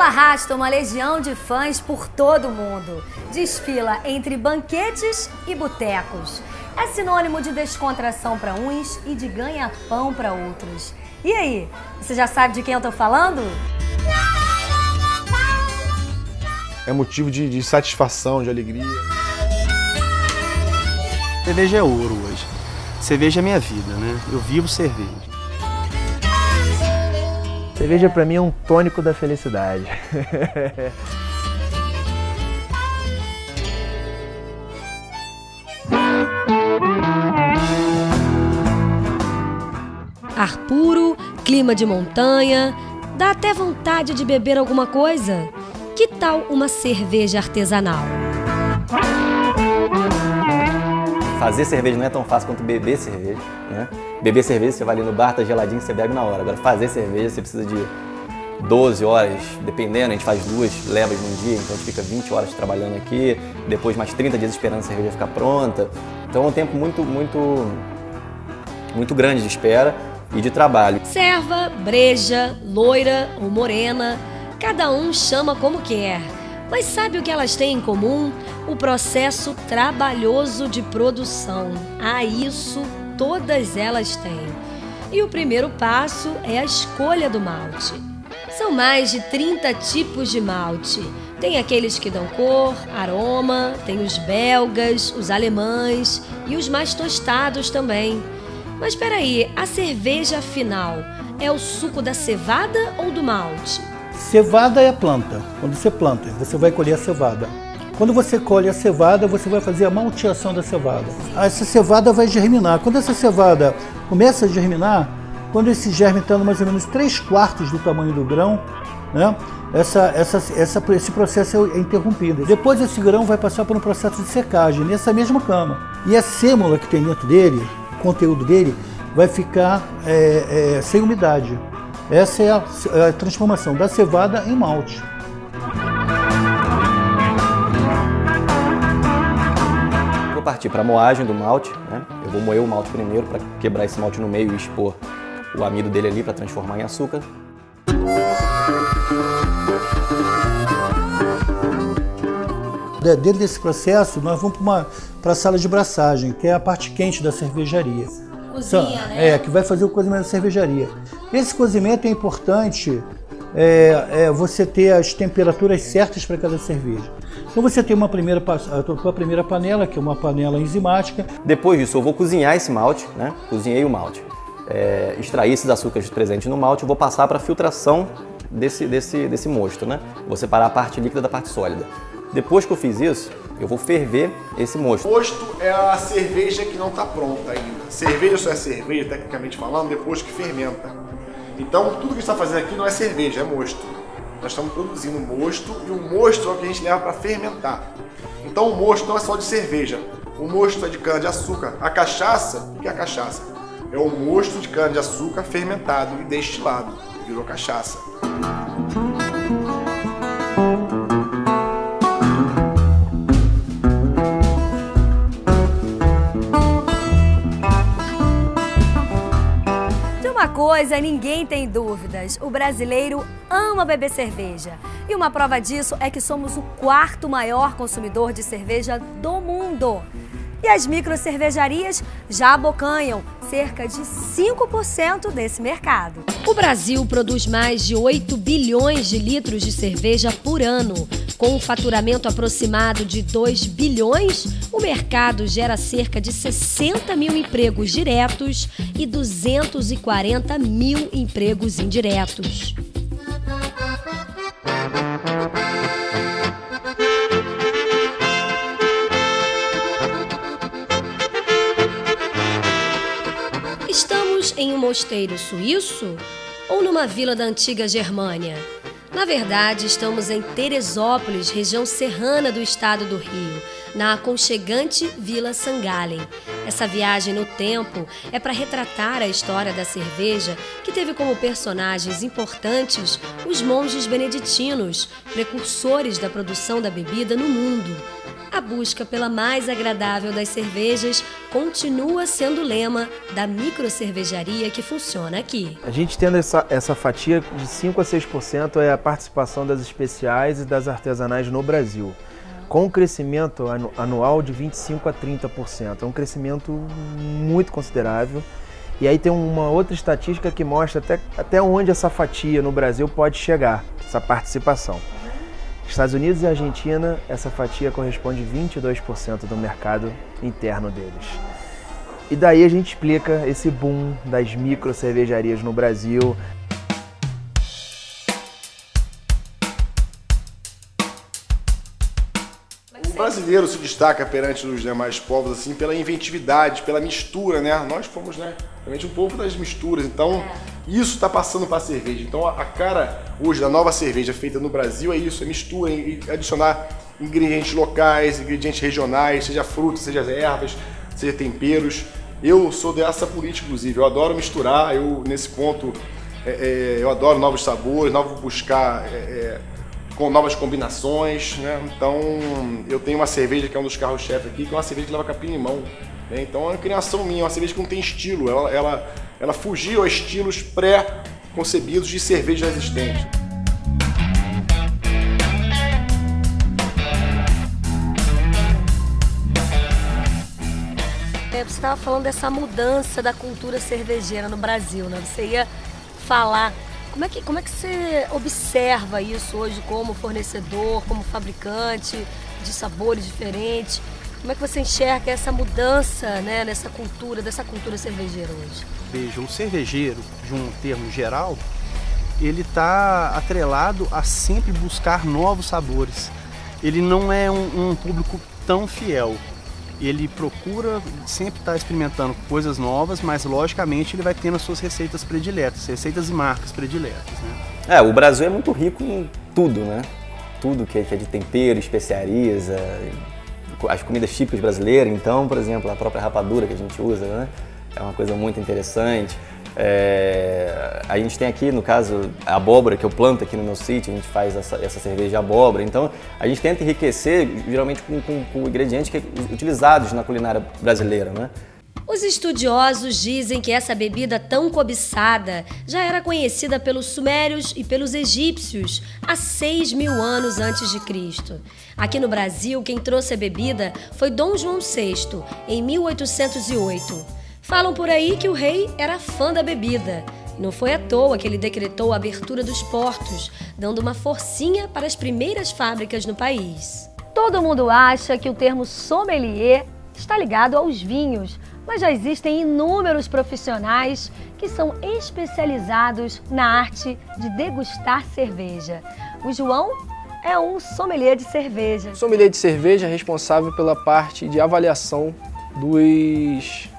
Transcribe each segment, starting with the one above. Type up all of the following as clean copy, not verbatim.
Ela arrasta uma legião de fãs por todo o mundo. Desfila entre banquetes e botecos. É sinônimo de descontração para uns e de ganha-pão para outros. E aí, você já sabe de quem eu tô falando? É motivo de satisfação, de alegria. Cerveja é ouro hoje. Cerveja é minha vida, né? Eu vivo cerveja. Cerveja pra mim é um tônico da felicidade. Ar puro, clima de montanha, dá até vontade de beber alguma coisa. Que tal uma cerveja artesanal? Fazer cerveja não é tão fácil quanto beber cerveja, né? Beber cerveja, você vai ali no bar, tá geladinho, você bebe na hora. Agora, fazer cerveja, você precisa de 12 horas, dependendo, a gente faz 2 levas num dia, então a gente fica 20 horas trabalhando aqui, depois mais 30 dias esperando a cerveja ficar pronta. Então é um tempo muito grande de espera e de trabalho. Serva, breja, loira ou morena, cada um chama como quer. Mas sabe o que elas têm em comum? O processo trabalhoso de produção. Isso todas elas têm. E o primeiro passo é a escolha do malte. São mais de 30 tipos de malte. Tem aqueles que dão cor, aroma, tem os belgas, os alemães e os mais tostados também. Mas peraí, a cerveja afinal é o suco da cevada ou do malte? Cevada é a planta. Quando você planta, você vai colher a cevada. Quando você colhe a cevada, você vai fazer a malteação da cevada. Essa cevada vai germinar. Quando essa cevada começa a germinar, quando esse germe está mais ou menos 3/4 do tamanho do grão, né, esse processo é interrompido. Depois esse grão vai passar por um processo de secagem nessa mesma cama. E a sêmola que tem dentro dele, o conteúdo dele, vai ficar sem umidade. Essa é a transformação da cevada em malte. Vou partir para a moagem do malte, né? Eu vou moer o malte primeiro para quebrar esse malte no meio e expor o amido dele ali para transformar em açúcar. Dentro desse processo, nós vamos para a sala de braçagem, que é a parte quente da cervejaria. Cozinha, né? Que vai fazer o cozimento da cervejaria. Esse cozimento é importante você ter as temperaturas certas para cada cerveja. Então você tem a tua primeira panela, que é uma panela enzimática. Depois disso eu vou cozinhar esse malte, né? Cozinhei o malte. Extrair esses açúcares presentes no malte, eu vou passar para a filtração desse mosto, né? Vou separar a parte líquida da parte sólida. Depois que eu fiz isso, eu vou ferver esse mosto. Mosto é a cerveja que não está pronta ainda. Cerveja só é cerveja, tecnicamente falando, depois que fermenta. Então, tudo que a gente está fazendo aqui não é cerveja, é mosto. Nós estamos produzindo mosto e o mosto é o que a gente leva para fermentar. Então, o mosto não é só de cerveja. O mosto é de cana-de-açúcar. A cachaça, o que é a cachaça? É o mosto de cana-de-açúcar fermentado e destilado. Virou cachaça. Uma coisa, ninguém tem dúvidas, o brasileiro ama beber cerveja. E uma prova disso é que somos o 4º maior consumidor de cerveja do mundo. E as microcervejarias já abocanham cerca de 5% desse mercado. O Brasil produz mais de 8 bilhões de litros de cerveja por ano. Com um faturamento aproximado de 2 bilhões, o mercado gera cerca de 60 mil empregos diretos e 240 mil empregos indiretos. Estamos em um mosteiro suíço ou numa vila da antiga Germânia? Na verdade, estamos em Teresópolis, região serrana do estado do Rio, na aconchegante Vila Sangallen. Essa viagem no tempo é para retratar a história da cerveja, que teve como personagens importantes os monges beneditinos, precursores da produção da bebida no mundo. A busca pela mais agradável das cervejas continua sendo o lema da microcervejaria que funciona aqui. A gente tendo essa fatia de 5 a 6% é a participação das especiais e das artesanais no Brasil, com um crescimento anual de 25 a 30%. É um crescimento muito considerável. E aí tem uma outra estatística que mostra até onde essa fatia no Brasil pode chegar, essa participação. Estados Unidos e Argentina, essa fatia corresponde a 22% do mercado interno deles. E daí a gente explica esse boom das micro cervejarias no Brasil. O brasileiro se destaca perante os demais povos assim pela inventividade, pela mistura, né? Nós fomos, né, realmente um povo das misturas, então isso está passando para a cerveja. Então a cara hoje da nova cerveja feita no Brasil é isso, é mistura, adicionar ingredientes locais, ingredientes regionais, seja frutas, seja ervas, seja temperos. Eu sou dessa política, inclusive, eu adoro misturar, nesse ponto eu adoro novos sabores, buscar com novas combinações, né? Então eu tenho uma cerveja que é um dos carros-chefe aqui, que é uma cerveja que leva capim-limão, né? Então é uma criação minha, uma cerveja que não tem estilo, ela fugiu a estilos pré-concebidos de cerveja existente. Você estava falando dessa mudança da cultura cervejeira no Brasil, né? Você ia falar. Como é que você observa isso hoje como fornecedor, como fabricante de sabores diferentes? Como é que você enxerga essa mudança, né, dessa cultura cervejeira hoje? Veja, o cervejeiro, de um termo geral, ele está atrelado a sempre buscar novos sabores. Ele não é um público tão fiel. Ele procura sempre estar experimentando coisas novas, mas logicamente ele vai tendo as suas receitas prediletas, receitas e marcas prediletas, né? O Brasil é muito rico em tudo, né? Tudo que é de tempero, especiarias, as comidas típicas brasileiras. Então, por exemplo, a própria rapadura que a gente usa, né? É uma coisa muito interessante. A gente tem aqui, no caso, a abóbora que eu planto aqui no meu sítio, a gente faz essa cerveja de abóbora. Então, a gente tenta enriquecer, geralmente, com ingredientes utilizados na culinária brasileira, né? Os estudiosos dizem que essa bebida tão cobiçada já era conhecida pelos sumérios e pelos egípcios há 6.000 anos antes de Cristo. Aqui no Brasil, quem trouxe a bebida foi Dom João VI, em 1808. Falam por aí que o rei era fã da bebida. E não foi à toa que ele decretou a abertura dos portos, dando uma forcinha para as primeiras fábricas no país. Todo mundo acha que o termo sommelier está ligado aos vinhos, mas já existem inúmeros profissionais que são especializados na arte de degustar cerveja. O João é um sommelier de cerveja. O sommelier de cerveja é responsável pela parte de avaliação dos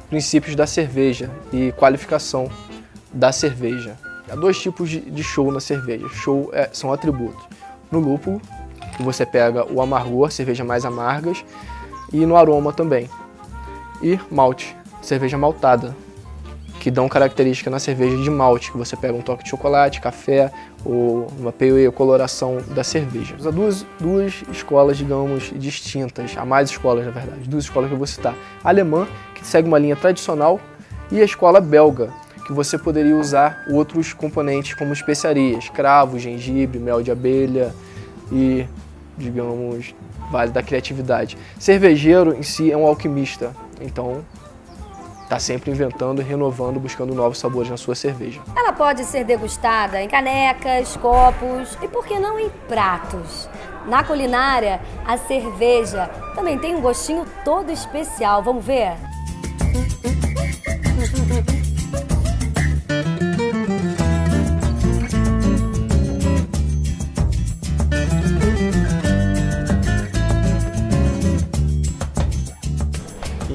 princípios da cerveja e qualificação da cerveja. Há dois tipos de show na cerveja. Show são atributos. No lúpulo, que você pega o amargor, cerveja mais amargas, e no aroma também. E malte, cerveja maltada, que dão característica na cerveja de malte, que você pega um toque de chocolate, café, ou uma pale ale, coloração da cerveja. Há duas escolas, digamos, distintas, há mais escolas, na verdade, duas escolas que eu vou citar. A alemã, que segue uma linha tradicional, e a escola belga, que você poderia usar outros componentes como especiarias, cravo, gengibre, mel de abelha e, digamos, vale da criatividade. Cervejeiro em si é um alquimista, então está sempre inventando, renovando, buscando novos sabores na sua cerveja. Ela pode ser degustada em canecas, copos e, por que não, em pratos. Na culinária, a cerveja também tem um gostinho todo especial. Vamos ver?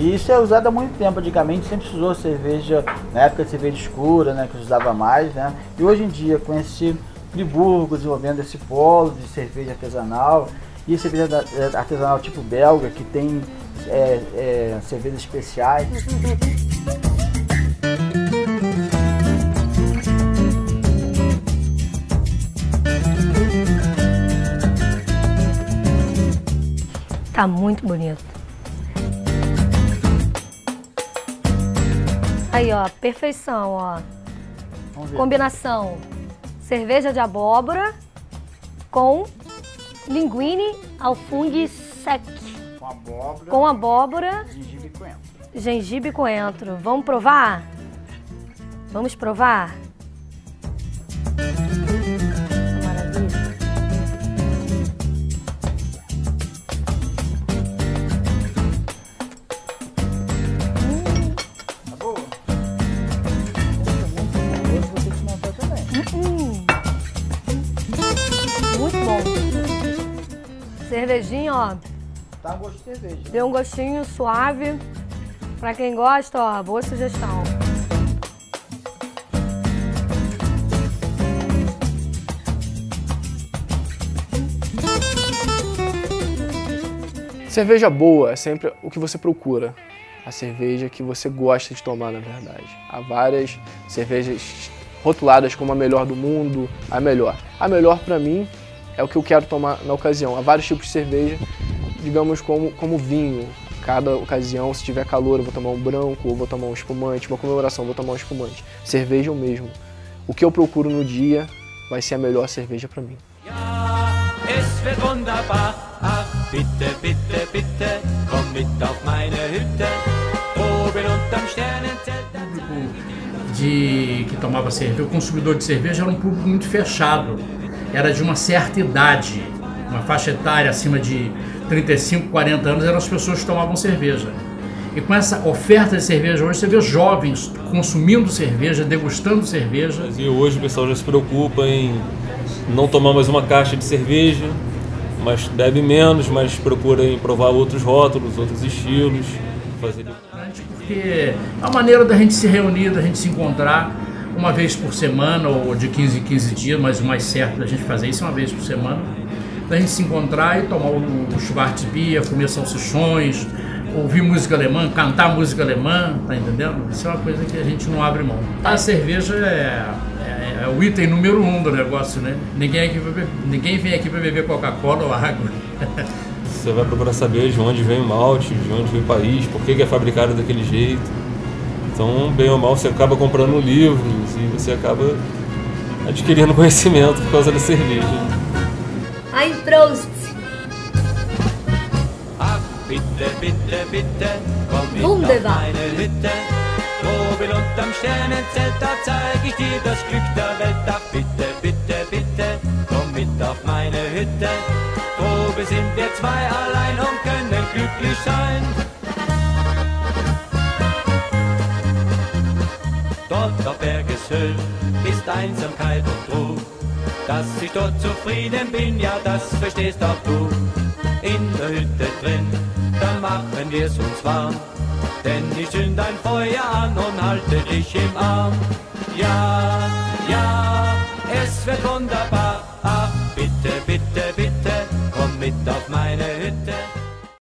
E isso é usado há muito tempo. Antigamente sempre se usou cerveja, na época de cerveja escura, né, que se usava mais, né? E hoje em dia, com esse Friburgo desenvolvendo esse polo de cerveja artesanal, e cerveja artesanal tipo belga, que tem cervejas especiais. Tá muito bonito. Aí, ó, perfeição, ó. Vamos ver. Combinação. Cerveja de abóbora com linguine alfungue sec. Com abóbora, Com abóbora, gengibre e coentro. gengibre e coentro. Vamos provar? Vamos provar? Maravilha. Tá boa? Hoje vou ter que montar também. Muito bom. Cervejinha, ó. Tá um gosto de cerveja. Deu um gostinho suave. Pra quem gosta, ó, boa sugestão. Cerveja boa é sempre o que você procura. A cerveja que você gosta de tomar, na verdade. Há várias cervejas rotuladas como a melhor do mundo, a melhor. A melhor para mim é o que eu quero tomar na ocasião. Há vários tipos de cerveja, digamos como vinho. Cada ocasião, se tiver calor, eu vou tomar um branco, ou vou tomar um espumante, uma comemoração, vou tomar um espumante. Cerveja é o mesmo. O que eu procuro no dia vai ser a melhor cerveja para mim. Es wird wunderbar, ach bitte, bitte, bitte, komm mit auf meine Hütte, oben unterm Sternenzelt. Que tomava cerveja, o consumidor de cerveja era um público muito fechado, era de uma certa idade, uma faixa etária acima de 35, 40 anos, eram as pessoas que tomavam cerveja. E com essa oferta de cerveja hoje, você vê jovens consumindo cerveja, degustando cerveja. E hoje o pessoal já se preocupa em não tomar mais uma caixa de cerveja, mas bebe menos, mas procura em provar outros rótulos, outros estilos. Porque é a maneira da gente se reunir, da gente se encontrar uma vez por semana, ou de 15 em 15 dias, mas o mais certo da gente fazer isso é uma vez por semana, da gente se encontrar e tomar o Schwarzbier, comer salsichões, ouvir música alemã, cantar música alemã, tá entendendo? Isso é uma coisa que a gente não abre mão. A cerveja é o item número 1 do negócio, né? Ninguém vem aqui para beber Coca-Cola ou água. Você vai procurar saber de onde vem o malte, de onde vem o país, por que é fabricado daquele jeito. Então, bem ou mal, você acaba comprando livros e você acaba adquirindo conhecimento por causa da cerveja. Ein Prost! Bitte, bitte, bitte, komm mit Wunderbar. auf meine Hütte. Oben unterm Sternenzelt, da zeig ich dir das Glück der Welt. Ach bitte, bitte, bitte, komm mit auf meine Hütte. Oben sind wir zwei allein und können glücklich sein. Dort auf Bergeshöh ist Einsamkeit und Ruhe. Dass ich dort zufrieden bin, ja das verstehst auch du. In der Hütte drin, da machen wir's uns warm. Denn ich zünd ein Feuer an und halte dich im Arm. Ja, ja, es wird wunderbar. Ach, bitte, bitte, bitte, komm mit auf meine Hütte.